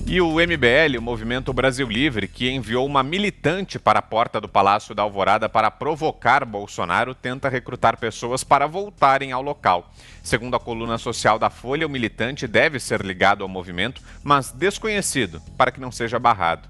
E o MBL, o Movimento Brasil Livre, que enviou uma militante para a porta do Palácio da Alvorada para provocar Bolsonaro, tenta recrutar pessoas para voltarem ao local. Segundo a coluna social da Folha, o militante deve ser ligado ao movimento, mas desconhecido, para que não seja barrado.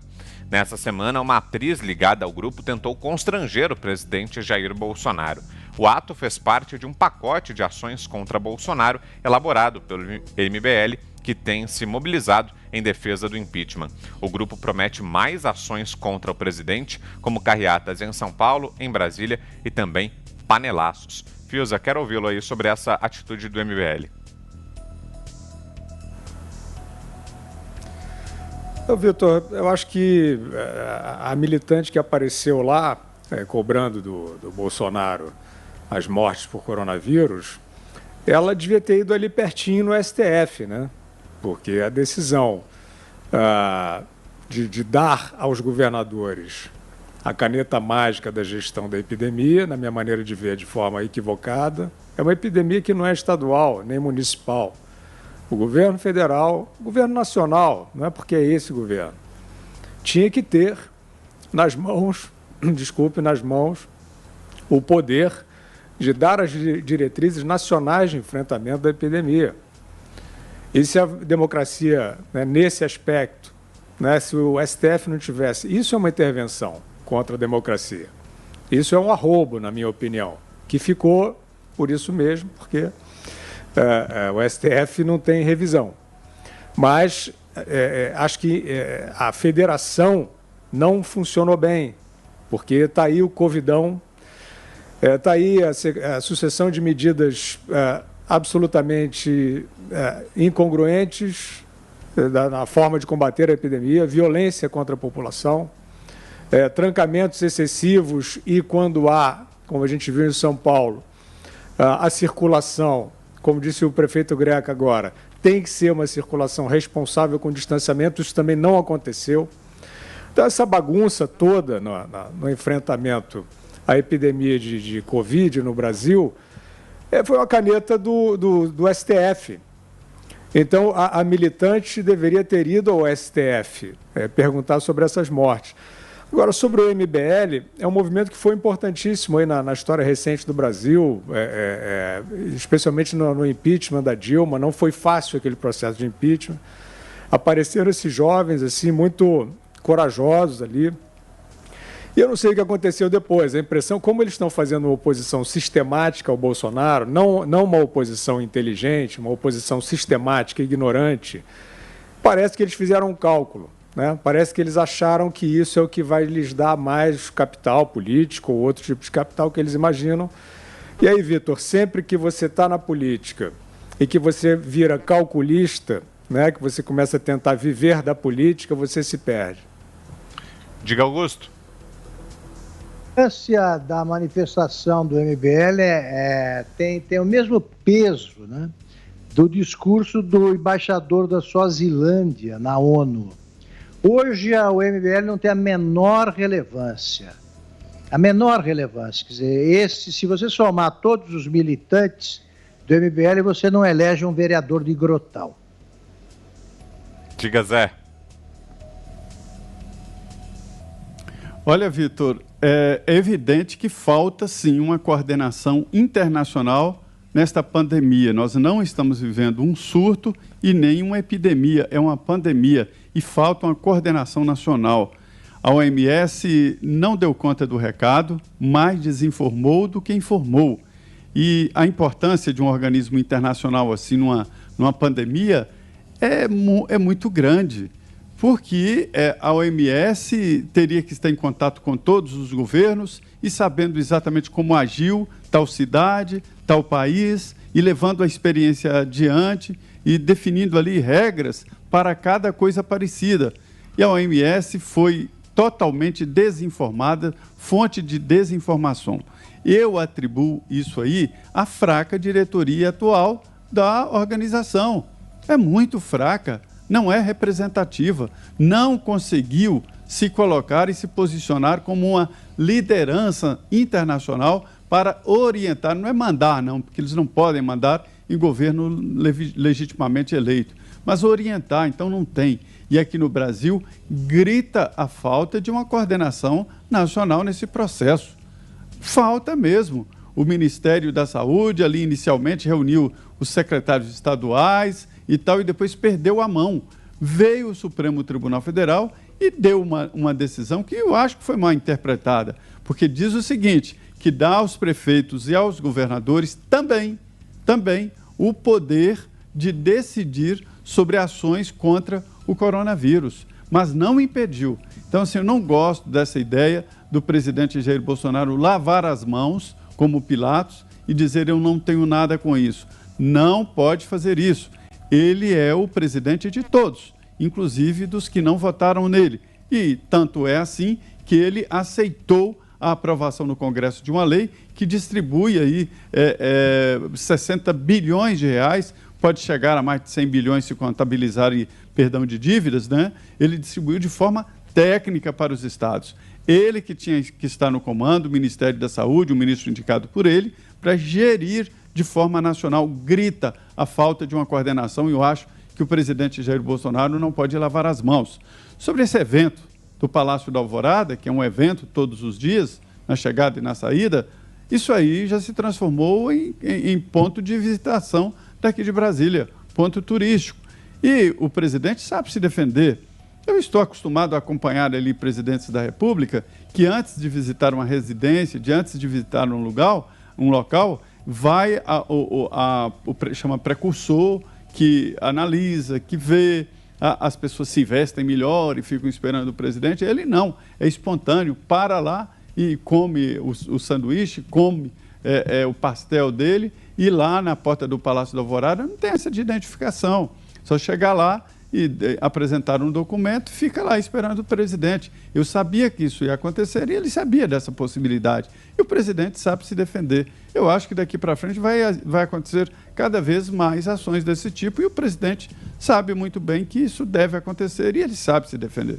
Nessa semana, uma atriz ligada ao grupo tentou constranger o presidente Jair Bolsonaro. O ato fez parte de um pacote de ações contra Bolsonaro elaborado pelo MBL, que tem se mobilizado em defesa do impeachment. O grupo promete mais ações contra o presidente, como carreatas em São Paulo, em Brasília e também panelaços. Fiuza, quero ouvi-lo aí sobre essa atitude do MBL. Vitor, eu acho que a militante que apareceu lá, cobrando do Bolsonaro as mortes por coronavírus, ela devia ter ido ali pertinho no STF, né? Porque a decisão de dar aos governadores a caneta mágica da gestão da epidemia, na minha maneira de ver, de forma equivocada, é uma epidemia que não é estadual nem municipal. O governo federal, o governo nacional, não é porque é esse governo, tinha que ter nas mãos o poder de dar as diretrizes nacionais de enfrentamento da epidemia. E se a democracia, né, nesse aspecto, né, se o STF não tivesse, isso é uma intervenção contra a democracia. Isso é um arrobo, na minha opinião, que ficou por isso mesmo, porque o STF não tem revisão. Mas acho que a federação não funcionou bem, porque está aí o Covidão, está aí a sucessão de medidas absolutamente incongruentes na forma de combater a epidemia, violência contra a população, trancamentos excessivos e, quando há, como a gente viu em São Paulo, a circulação, como disse o prefeito Greca agora, tem que ser uma circulação responsável com distanciamento, isso também não aconteceu. Então, essa bagunça toda no enfrentamento à epidemia de Covid no Brasil foi uma caneta do STF. Então, a militante deveria ter ido ao STF perguntar sobre essas mortes. Agora, sobre o MBL, é um movimento que foi importantíssimo aí na história recente do Brasil, especialmente no impeachment da Dilma. Não foi fácil aquele processo de impeachment. Apareceram esses jovens assim, muito corajosos ali. E eu não sei o que aconteceu depois. A impressão, como eles estão fazendo uma oposição sistemática ao Bolsonaro, não uma oposição inteligente, uma oposição sistemática, ignorante, parece que eles fizeram um cálculo. Né? Parece que eles acharam que isso é o que vai lhes dar mais capital político ou outro tipo de capital que eles imaginam. E aí, Vitor, sempre que você está na política e que você vira calculista, né, que você começa a tentar viver da política, você se perde. Diga, Augusto. A importância da manifestação do MBL tem o mesmo peso, né, do discurso do embaixador da Suazilândia na ONU. Hoje, o MBL não tem a menor relevância. A menor relevância. Quer dizer, se você somar todos os militantes do MBL, você não elege um vereador de Grotão. Diga, Zé. Olha, Vitor, é evidente que falta, sim, uma coordenação internacional nesta pandemia. Nós não estamos vivendo um surto e nem uma epidemia, é uma pandemia. E falta uma coordenação nacional. A OMS não deu conta do recado, mais desinformou do que informou. E a importância de um organismo internacional assim numa pandemia é muito grande, porque a OMS teria que estar em contato com todos os governos e sabendo exatamente como agiu tal cidade, tal país, e levando a experiência adiante e definindo ali regras para cada coisa parecida. E a OMS foi totalmente desinformada, fonte de desinformação. Eu atribuo isso aí à fraca diretoria atual da organização. É muito fraca, não é representativa, não conseguiu se colocar e se posicionar como uma liderança internacional para orientar, não é mandar não, porque eles não podem mandar em governo legitimamente eleito, mas orientar, então não tem. e aqui no Brasil grita a falta de uma coordenação nacional nesse processo. Falta mesmo. O Ministério da Saúde ali inicialmente reuniu os secretários estaduais e tal, e depois perdeu a mão. Veio o Supremo Tribunal Federal e deu uma decisão que eu acho que foi mal interpretada, porque diz o seguinte, que dá aos prefeitos e aos governadores também o poder de decidir sobre ações contra o coronavírus, mas não impediu. Então, assim, eu não gosto dessa ideia do presidente Jair Bolsonaro lavar as mãos, como Pilatos, e dizer eu não tenho nada com isso. Não pode fazer isso. Ele é o presidente de todos, inclusive dos que não votaram nele. E tanto é assim que ele aceitou a aprovação no Congresso de uma lei que distribui aí 60 bilhões de reais, pode chegar a mais de 100 bilhões se contabilizarem perdão de dívidas, né? Ele distribuiu de forma técnica para os estados. Ele que tinha que estar no comando, o Ministério da Saúde, o ministro indicado por ele, para gerir de forma nacional, grita a falta de uma coordenação, e eu acho que o presidente Jair Bolsonaro não pode lavar as mãos. Sobre esse evento do Palácio da Alvorada, que é um evento todos os dias, na chegada e na saída, isso aí já se transformou em ponto de visitação daqui de Brasília, ponto turístico. E o presidente sabe se defender. Eu estou acostumado a acompanhar ali presidentes da República que antes de visitar uma residência, antes de visitar um local, vai chama precursor, que analisa, que vê, as pessoas se vestem melhor e ficam esperando o presidente. Ele não, é espontâneo, para lá e come o sanduíche, come o pastel dele, e lá na porta do Palácio da Alvorada não tem essa de identificação. Só chegar lá e apresentar um documento, fica lá esperando o presidente. Eu sabia que isso ia acontecer e ele sabia dessa possibilidade. E o presidente sabe se defender. Eu acho que daqui para frente vai acontecer cada vez mais ações desse tipo, e o presidente sabe muito bem que isso deve acontecer e ele sabe se defender.